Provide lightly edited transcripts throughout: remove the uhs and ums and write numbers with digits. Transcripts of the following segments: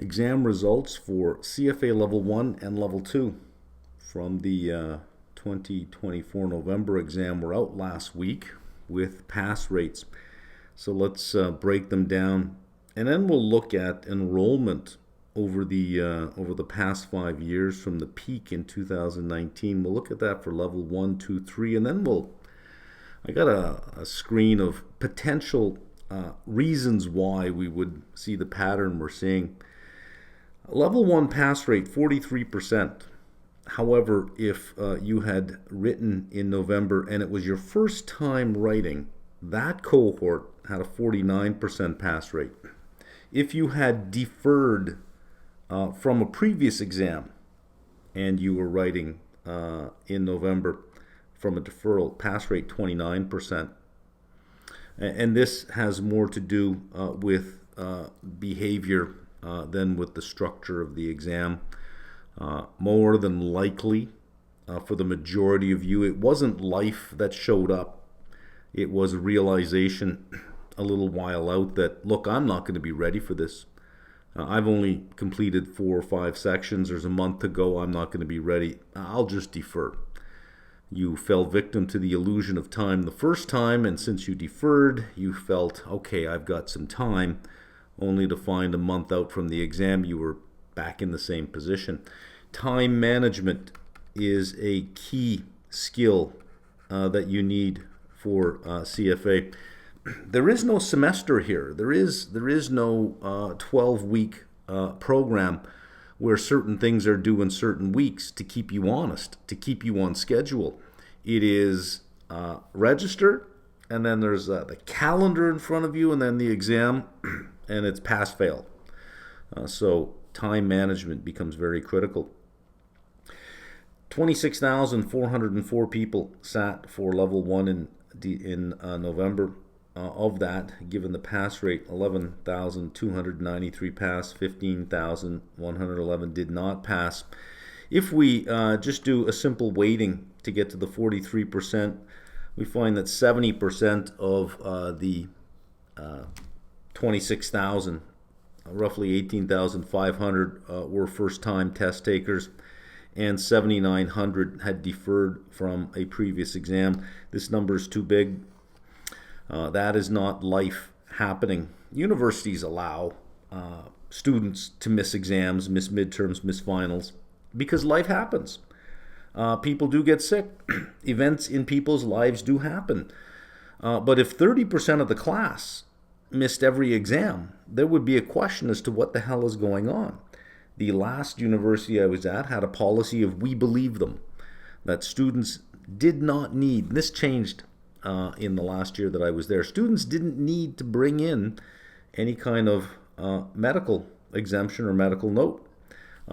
Exam results for CFA Level 1 and Level 2 from the 2024 November exam were out last week with pass rates. So let's break them down, and then we'll look at enrollment over the past 5 years from the peak in 2019. We'll look at that for Level 1, 2, 3, and then I got a screen of potential reasons why we would see the pattern we're seeing. Level 1 pass rate, 43%. However, if you had written in November and it was your first time writing, that cohort had a 49% pass rate. If you had deferred from a previous exam and you were writing in November from a deferral, pass rate 29%. And this has more to do with behavior than with the structure of the exam. More than likely, for the majority of you, it wasn't life that showed up. It was a realization a little while out that, look, I'm not going to be ready for this. I've only completed 4 or 5 sections. There's a month to go. I'm not going to be ready. I'll just defer. You fell victim to the illusion of time the first time, and since you deferred, you felt, okay, I've got some time, only to find a month out from the exam you were back in the same position. Time management is a key skill that you need for CFA. There is no semester here. There is no 12-week program where certain things are due in certain weeks to keep you honest, to keep you on schedule. It is register, and then there's the calendar in front of you, and then the exam, and it's pass-fail. So time management becomes very critical. 26,404 people sat for Level 1 in November. Of that, given the pass rate, 11,293 passed, 15,111 did not pass. If we just do a simple weighting to get to the 43%, we find that 70% of the 26,000, roughly 18,500 were first-time test takers, and 7,900 had deferred from a previous exam. This number is too big. That is not life happening. Universities allow students to miss exams, miss midterms, miss finals, because life happens. People do get sick. Events in people's lives do happen. But if 30% of the class missed every exam, there would be a question as to what the hell is going on. The last university I was at had a policy of we believe them, that students did not need, this changed in the last year that I was there, students didn't need to bring in any kind of medical exemption or medical note.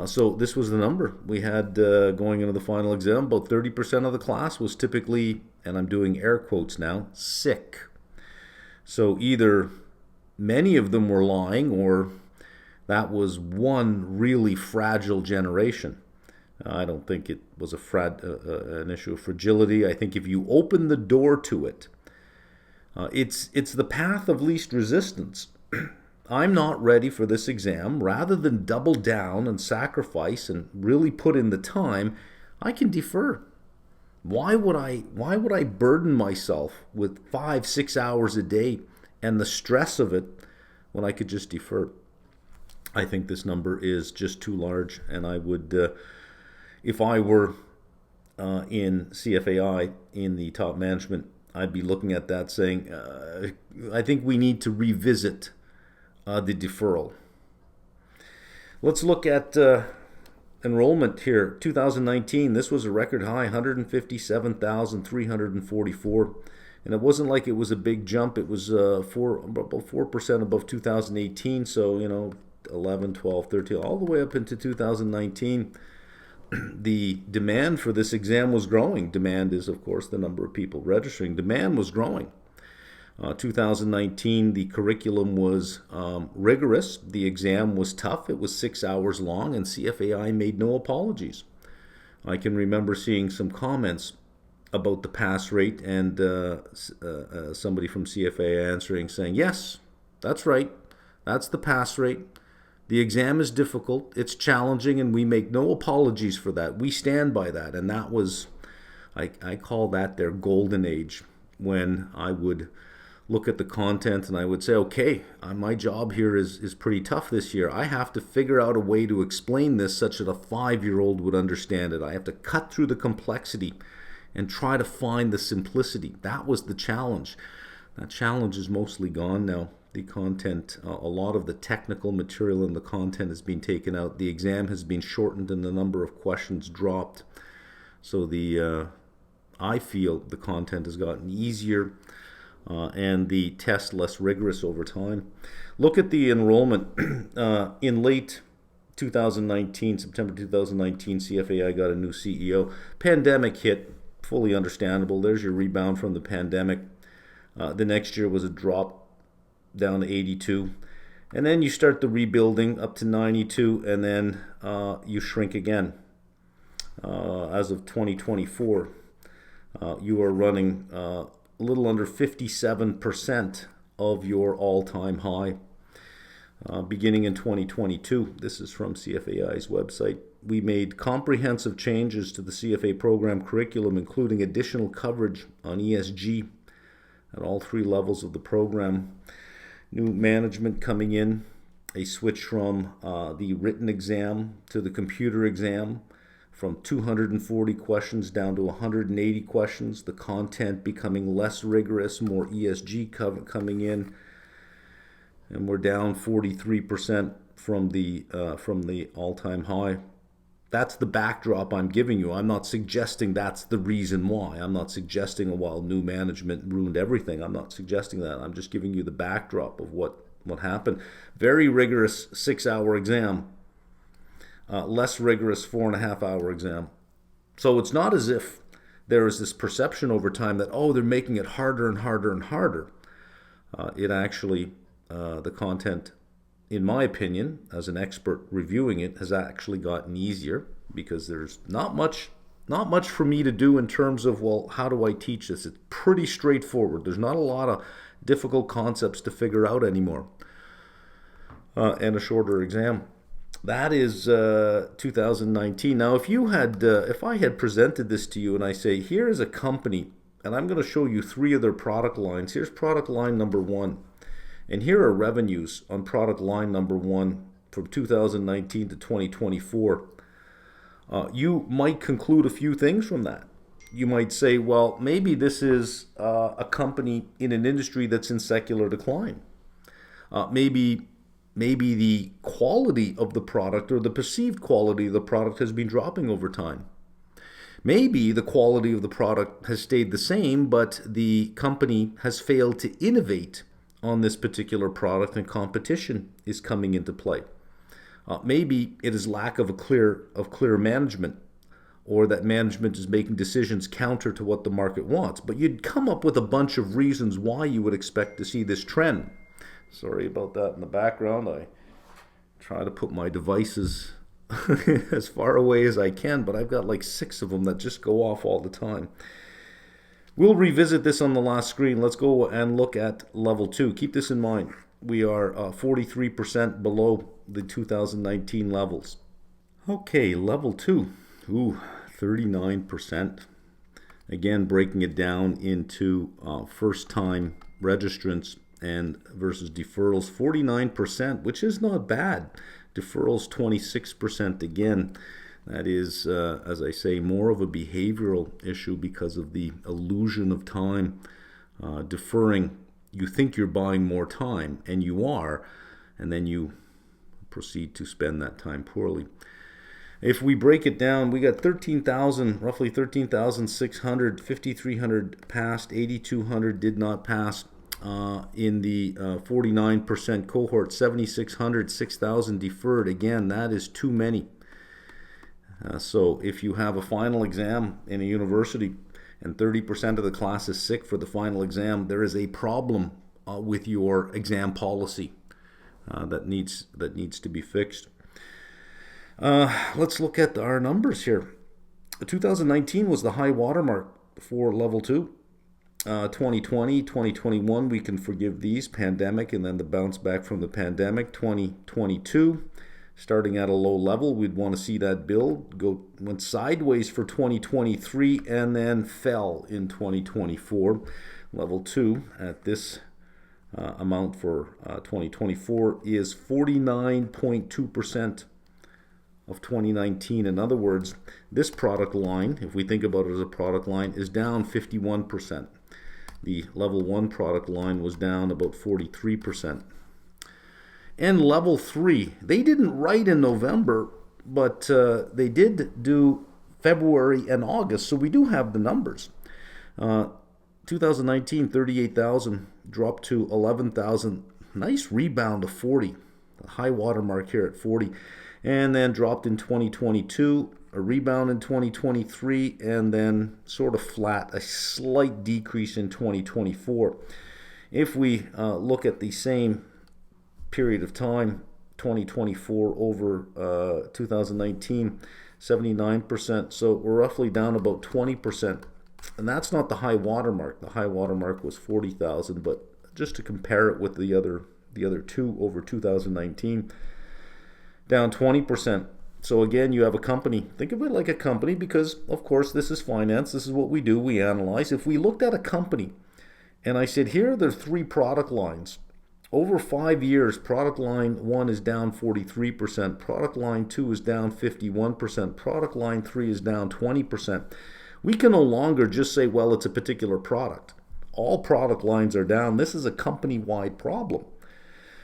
So this was the number we had going into the final exam. About 30% of the class was typically, and I'm doing air quotes now, sick. So either many of them were lying, or that was one really fragile generation. I don't think it was an issue of fragility. I think if you open the door to it, it's the path of least resistance. I'm not ready for this exam. Rather than double down and sacrifice and really put in the time, I can defer. Why would I burden myself with 5-6 hours a day and the stress of it when I could just defer? I think this number is just too large, and I would, if I were in CFAI in the top management, I'd be looking at that saying, I think we need to revisit the deferral. Let's look at enrollment here. 2019, this was a record high, 157,344. And it wasn't like it was a big jump. It was about 4% above 2018. So, 11, 12, 13, all the way up into 2019. The demand for this exam was growing. Demand is, of course, the number of people registering. Demand was growing. 2019, the curriculum was rigorous. The exam was tough. It was 6 hours long, and CFAI made no apologies. I can remember seeing some comments about the pass rate, and somebody from CFA answering saying, yes, that's right. That's the pass rate. The exam is difficult, it's challenging, and we make no apologies for that. We stand by that, and that was, I call that their golden age, when I would look at the content and I would say, okay, my job here is pretty tough this year. I have to figure out a way to explain this such that a 5-year-old would understand it. I have to cut through the complexity and try to find the simplicity. That was the challenge. That challenge is mostly gone now. The content, a lot of the technical material in the content has been taken out. The exam has been shortened and the number of questions dropped. So I feel the content has gotten easier and the test less rigorous over time. Look at the enrollment. In late 2019, September 2019, CFA got a new CEO. Pandemic hit, fully understandable. There's your rebound from the pandemic. The next year was a drop down to 82. And then you start the rebuilding up to 92, and then you shrink again. As of 2024, you are running a little under 57% of your all-time high. Beginning in 2022, this is from CFAI's website, we made comprehensive changes to the CFA program curriculum, including additional coverage on ESG at all 3 levels of the program. New management coming in, a switch from the written exam to the computer exam, from 240 questions down to 180 questions, the content becoming less rigorous, more ESG coming in, and we're down 43% from the all-time high. That's the backdrop I'm giving you. I'm not suggesting that's the reason why. I'm not suggesting, well, new management ruined everything. I'm not suggesting that. I'm just giving you the backdrop of what happened. Very rigorous 6-hour exam. Less rigorous 4.5-hour exam. So it's not as if there is this perception over time that, oh, they're making it harder and harder and harder. It actually, the content, in my opinion, as an expert reviewing it, has actually gotten easier, because there's not much for me to do in terms of, well, how do I teach this? It's pretty straightforward. There's not a lot of difficult concepts to figure out anymore. And a shorter exam. That is 2019. Now, if I had presented this to you and I say, here is a company, and I'm going to show you 3 of their product lines. Here's product line number 1, and here are revenues on product line number 1 from 2019 to 2024. You might conclude a few things from that. You might say, well, maybe this is a company in an industry that's in secular decline. Maybe the quality of the product, or the perceived quality of the product, has been dropping over time. Maybe the quality of the product has stayed the same, but the company has failed to innovate on this particular product, and competition is coming into play. Maybe it is lack of clear management, or that management is making decisions counter to what the market wants. But you'd come up with a bunch of reasons why you would expect to see this trend. Sorry about that in the background. I try to put my devices as far away as I can, but I've got like 6 of them that just go off all the time. We'll revisit this on the last screen. Let's go and look at level 2. Keep this in mind. We are 43% below the 2019 levels. Okay, level 2. 39%. Again, breaking it down into first-time registrants and versus deferrals, 49%, which is not bad. Deferrals, 26% again. That is, as I say, more of a behavioral issue because of the illusion of time. Deferring, you think you're buying more time, and you are, and then you proceed to spend that time poorly. If we break it down, we got roughly 13,600, 5,300 passed, 8,200 did not pass. In the 49% cohort, 7,600, 6,000 deferred. Again, that is too many. So if you have a final exam in a university and 30% of the class is sick for the final exam, there is a problem with your exam policy that needs to be fixed. Let's look at our numbers here. 2019 was the high watermark for level 2. 2020, 2021, we can forgive these, pandemic, and then the bounce back from the pandemic. 2022, starting at a low level, we'd want to see that build, went sideways for 2023, and then fell in 2024. Level 2 at this amount for 2024 is 49.2% of 2019. In other words, this product line, if we think about it as a product line, is down 51%. The level 1 product line was down about 43%. And level 3, they didn't write in November, but they did do February and August, so we do have the numbers. 2019, 38,000 dropped to 11,000. Nice rebound to 40. The high water mark here at 40. And then dropped in 2022, a rebound in 2023, and then sort of flat, a slight decrease in 2024. If we look at the same period of time, 2024 over 2019, 79%. So we're roughly down about 20%. And that's not the high water mark. The high water mark was 40,000, but just to compare it with the other two over 2019, down 20%. So again, you have a company. Think of it like a company because, of course, this is finance. This is what we do. We analyze. If we looked at a company and I said, here are the 3 product lines. Over 5 years, product line 1 is down 43%. Product line 2 is down 51%. Product line 3 is down 20%. We can no longer just say, well, it's a particular product. All product lines are down. This is a company-wide problem.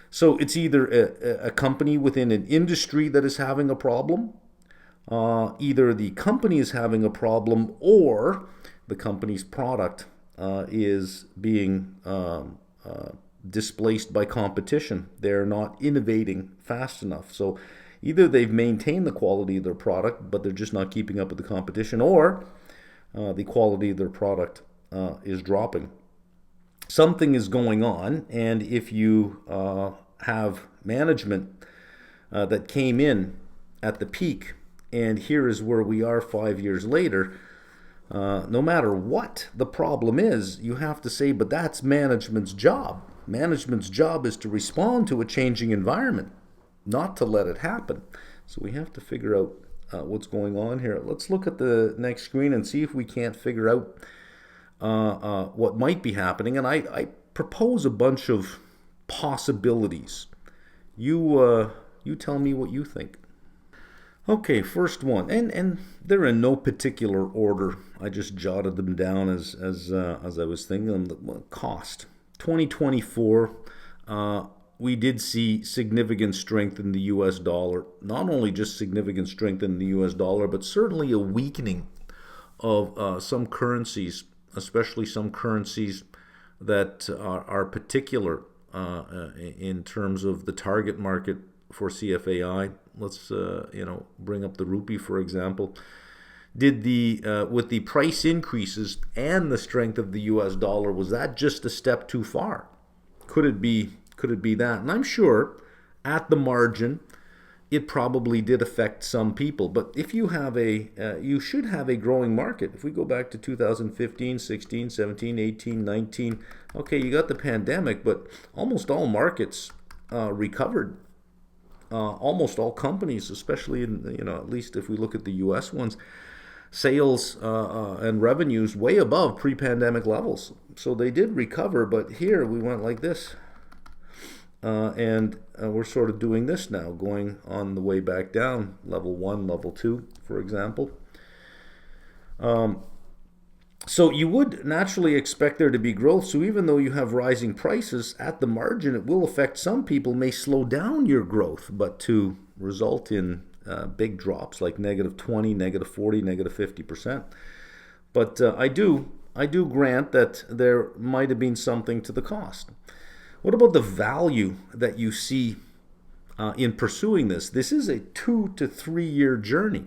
So it's either a company within an industry that is having a problem, either the company is having a problem, or the company's product is being displaced by competition. They're not innovating fast enough. So either they've maintained the quality of their product, but they're just not keeping up with the competition, or the quality of their product is dropping. Something is going on, and if you have management that came in at the peak, and here is where we are 5 years later, no matter what the problem is, you have to say, but that's management's job. Management's job is to respond to a changing environment, not to let it happen. So we have to figure out what's going on here. Let's look at the next screen and see if we can't figure out what might be happening. And I propose a bunch of possibilities. You tell me what you think. Okay, first one, and they're in no particular order. I just jotted them down as I was thinking. Cost. 2024, we did see significant strength in the U.S. dollar. Not only just significant strength in the U.S. dollar, but certainly a weakening of some currencies, especially some currencies that are particular in terms of the target market for CFAI. Let's bring up the rupee, for example. Did with the price increases and the strength of the U.S. dollar, was that just a step too far? Could it be that? And I'm sure at the margin it probably did affect some people. But if you have you should have a growing market. If we go back to 2015, 16, 17, 18, 19, okay, you got the pandemic, but almost all markets recovered. Almost all companies, especially in, at least if we look at the U.S. ones, sales and revenues way above pre-pandemic levels. So they did recover, but here we went like this. And we're sort of doing this now, going on the way back down, level 1, level 2, for example. So you would naturally expect there to be growth. So even though you have rising prices, at the margin, it will affect some people, may slow down your growth, but to result in big drops like -20, -40, -50%. But I do grant that there might have been something to the cost. What about the value that you see in pursuing this? This is a 2 to 3 year journey.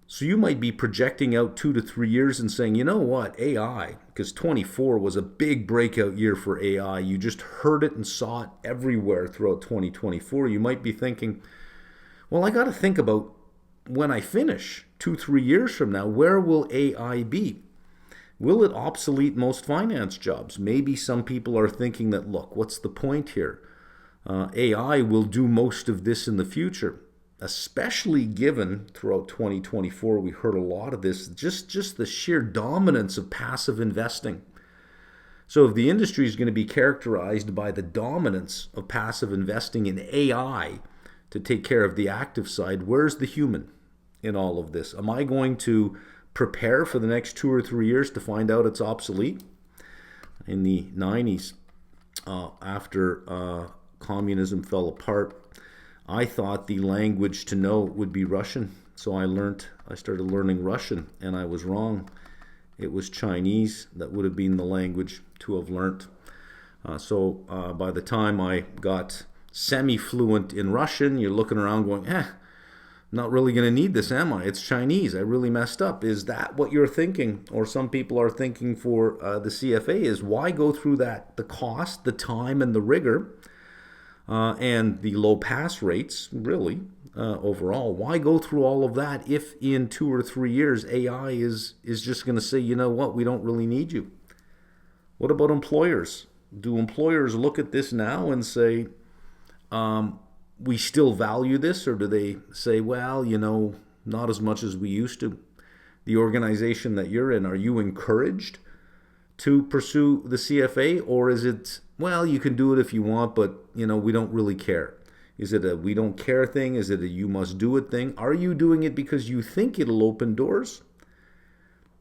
So you might be projecting out 2 to 3 years and saying, you know what, AI, because 24 was a big breakout year for AI. You just heard it and saw it everywhere throughout 2024. You might be thinking, well, I got to think about when I finish 2-3 years from now, where will AI be? Will it obsolete most finance jobs? Maybe some people are thinking that, look, what's the point here? AI will do most of this in the future, especially given throughout 2024, we heard a lot of this, just the sheer dominance of passive investing. So if the industry is going to be characterized by the dominance of passive investing in AI to take care of the active side, where's the human in all of this? Am I going to prepare for the next 2 or 3 years to find out it's obsolete? In the 90s, after communism fell apart, I thought the language to know would be Russian. So I started learning Russian, and I was wrong. It was Chinese that would have been the language to have learnt. So by the time I got semi-fluent in Russian, you're looking around going, not really going to need this, am I? It's Chinese. I really messed up. Is that what you're thinking? Or some people are thinking for the CFA is why go through that? The cost, the time, and the rigor, and the low pass rates, really, overall. Why go through all of that if in 2 or 3 years AI is just going to say, you know what, we don't really need you? What about employers? Do employers look at this now and say, we still value this, or do they say, well, not as much as we used to? The organization that you're in, are you encouraged to pursue the CFA, or is it, well, you can do it if you want, but we don't really care? Is it a we don't care thing? Is it a you must do it thing? Are you doing it because you think it'll open doors?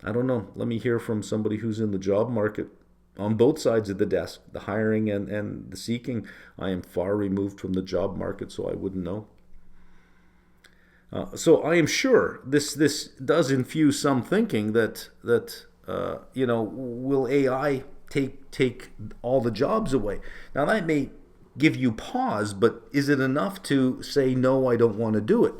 I don't know. Let me hear from somebody who's in the job market on both sides of the desk, the hiring and the seeking. I am far removed from the job market, so I wouldn't know. So I am sure this does infuse some thinking that will AI take all the jobs away? Now that may give you pause, but is it enough to say, no, I don't want to do it?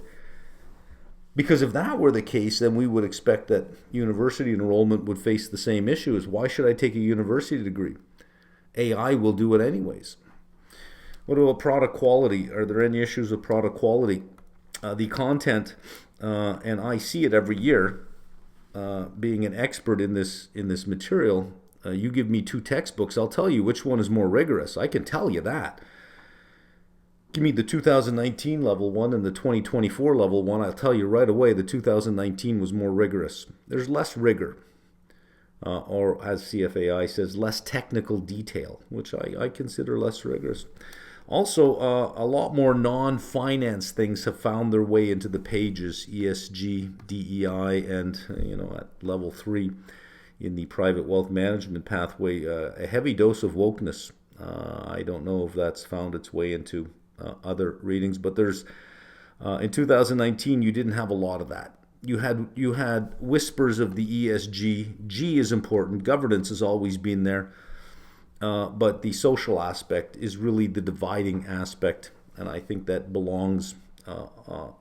Because if that were the case, then we would expect that university enrollment would face the same issues. Why should I take a university degree? AI will do it anyways. What about product quality? Are there any issues with product quality? The content, and I see it every year, being an expert in this material, you give me 2 textbooks, I'll tell you which one is more rigorous. I can tell you that. Give me the 2019 level 1 and the 2024 level 1. I'll tell you right away the 2019 was more rigorous. There's less rigor, or as CFAI says, less technical detail, which I consider less rigorous. Also, a lot more non-finance things have found their way into the pages, ESG, DEI, and at level 3 in the private wealth management pathway, a heavy dose of wokeness. I don't know if that's found its way into other readings, but there's in 2019 you didn't have a lot of that. You had whispers of the ESG. G is important. Governance has always been there, but the social aspect is really the dividing aspect, and I think that belongs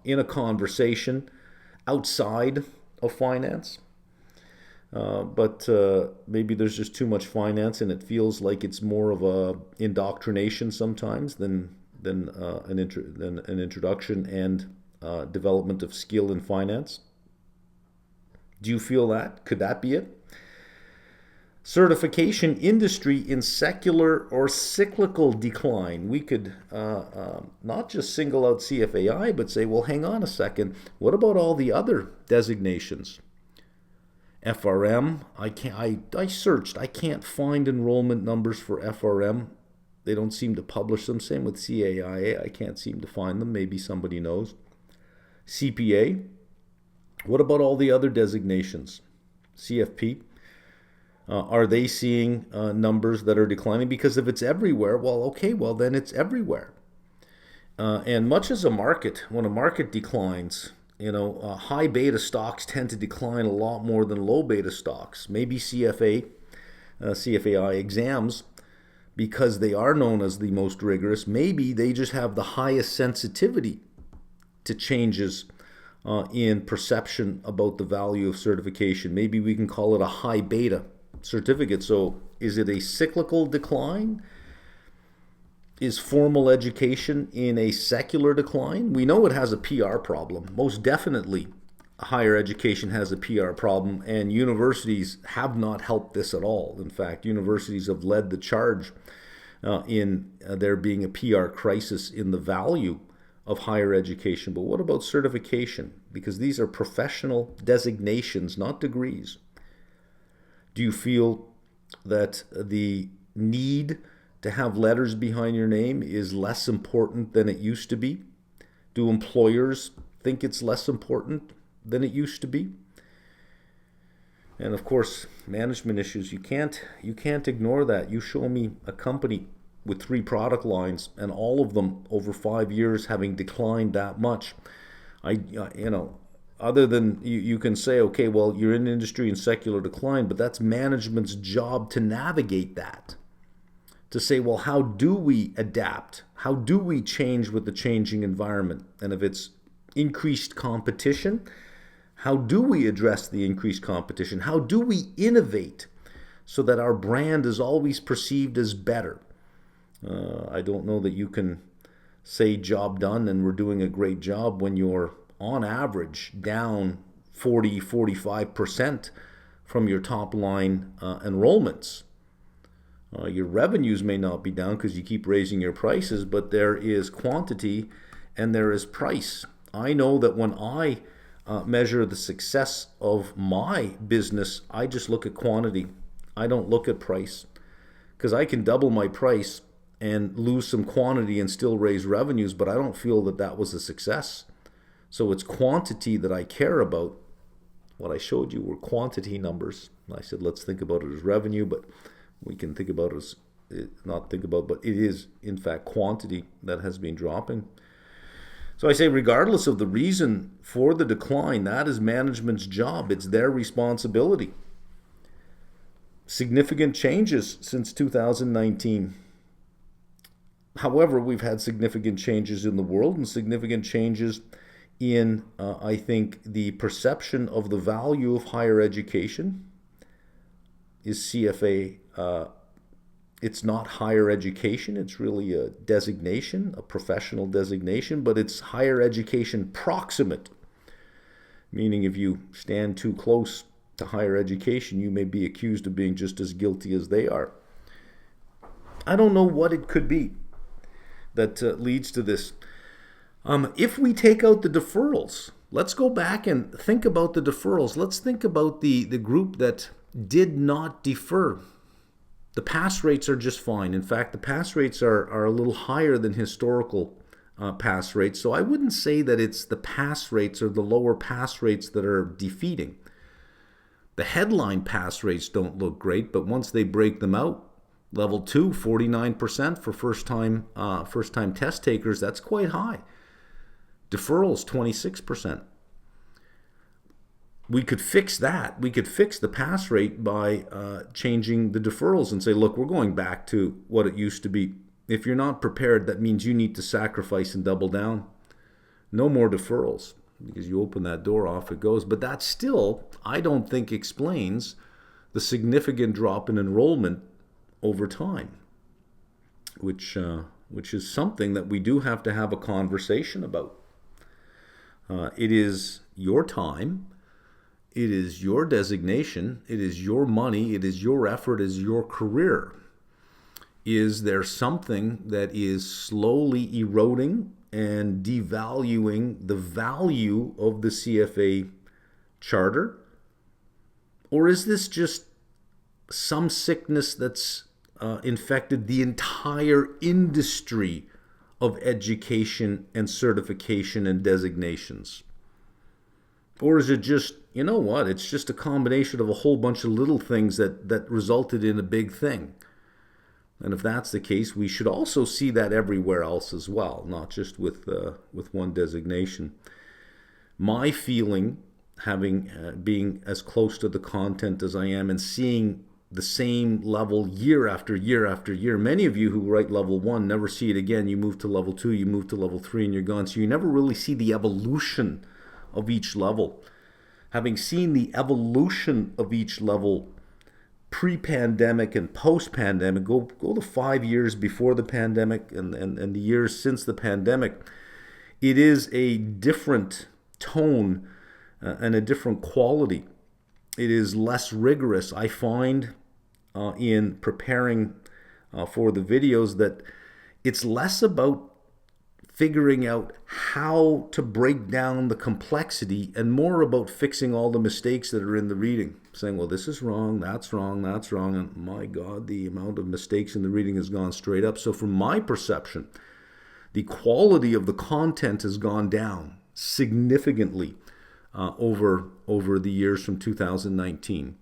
in a conversation outside of finance. But maybe there's just too much finance, and it feels like it's more of a indoctrination sometimes than an introduction and development of skill in finance. Do you feel that? Could that be it? Certification industry in secular or cyclical decline. We could not just single out CFAI, but say, well, hang on a second. What about all the other designations? FRM, I searched. I can't find enrollment numbers for FRM. They don't seem to publish them. Same with CAIA. I can't seem to find them. Maybe somebody knows. CPA. What about all the other designations? CFP. Are they seeing numbers that are declining? Because if it's everywhere, well, then it's everywhere. And much as a market, when a market declines, high beta stocks tend to decline a lot more than low beta stocks. Maybe CFAI exams, because they are known as the most rigorous, maybe they just have the highest sensitivity to changes in perception about the value of certification. Maybe we can call it a high beta certificate. So is it a cyclical decline? Is formal education in a secular decline? We know it has a PR problem, most definitely. higher education has a PR problem, and universities have not helped this at all. In fact, universities have led the charge in there being a PR crisis in the value of higher education. But what about certification? Because these are professional designations, not degrees. Do you feel that the need to have letters behind your name is less important than it used to be? Do employers think it's less important than it used to be? And of course, management issues, you can't ignore that. You show me a company with 3 product lines and all of them over 5 years having declined that much. Other than you can say, okay, well, you're in industry in secular decline, but that's management's job to navigate that. To say, well, how do we adapt? How do we change with the changing environment? And if it's increased competition, how do we address the increased competition? How do we innovate so that our brand is always perceived as better? I don't know that you can say job done and we're doing a great job when you're on average down 40-45% from your top line enrollments. Your revenues may not be down because you keep raising your prices, but there is quantity and there is price. I know that when I measure the success of my business, I just look at quantity. I don't look at price, because I can double my price and lose some quantity and still raise revenues, but I don't feel that that was a success. So it's quantity that I care about. What I showed you were quantity numbers. I said, let's think about it as revenue, but we can think about it as, but it is in fact quantity that has been dropping. So I say, regardless of the reason for the decline, that is management's job. It's their responsibility. Significant changes since 2019. However, we've had significant changes in the world and significant changes in, I think, the perception of the value of higher education. Is CFA, it's not higher education, it's really a designation, a professional designation, but it's higher education proximate, meaning if you stand too close to higher education, you may be accused of being just as guilty as they are. I don't know what it could be that leads to this. If we take out the deferrals, let's go back and think about the deferrals. Let's think about the group that did not defer. The pass rates are just fine. In fact, the pass rates are a little higher than historical pass rates. So I wouldn't say that it's the pass rates or the lower pass rates that are defeating. The headline pass rates don't look great, but once they break them out, level 2, 49% for first-time test takers, that's quite high. Deferrals, 26%. We could fix that. We could fix the pass rate by changing the deferrals and say, look, we're going back to what it used to be. If you're not prepared, that means you need to sacrifice and double down. No more deferrals, because you open that door, off it goes. But that still, I don't think, explains the significant drop in enrollment over time, which is something that we do have to have a conversation about. It is your time. It is your designation. It is your money. It is your effort. It is your career. Is there something that is slowly eroding and devaluing the value of the CFA charter? Or is this just some sickness that's infected the entire industry of education and certification and designations? Or is it just, you know what, it's just a combination of a whole bunch of little things that resulted in a big thing? And if that's the case, we should also see that everywhere else as well, not just with one designation. My feeling, being as close to the content as I am and seeing the same level year after year after year. Many of you who write level 1 never see it again. You move to level 2, you move to level 3, and you're gone. So you never really see the evolution of each level. Having seen the evolution of each level pre-pandemic and post-pandemic, go the 5 years before the pandemic and the years since the pandemic, it is a different tone and a different quality. It is less rigorous. I find in preparing for the videos that it's less about figuring out how to break down the complexity and more about fixing all the mistakes that are in the reading. Saying, well, this is wrong, that's wrong, that's wrong. And my God, the amount of mistakes in the reading has gone straight up. So from my perception, the quality of the content has gone down significantly over the years from 2019.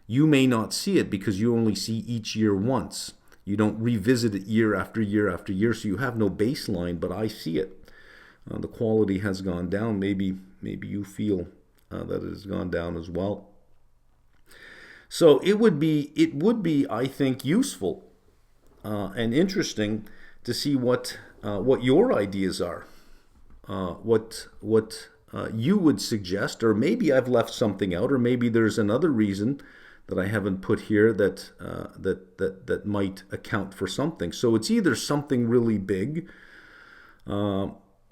You may not see it because you only see each year once. You don't revisit it year after year after year, so you have no baseline, but I see it. The quality has gone down. Maybe you feel that it has gone down as well. So it would be, I think, useful and interesting to see what your ideas are, what you would suggest, or maybe I've left something out, or maybe there's another reason that I haven't put here that might account for something. So it's either something really big.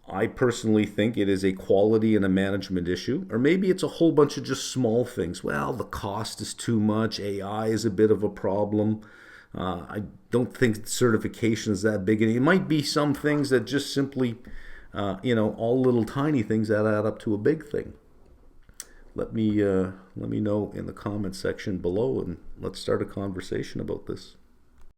I personally think it is a quality and a management issue, or maybe it's a whole bunch of just small things. Well, the cost is too much. AI is a bit of a problem. I don't think certification is that big. And it might be some things that just simply, all little tiny things that add up to a big thing. Let me know in the comment section below, and let's start a conversation about this.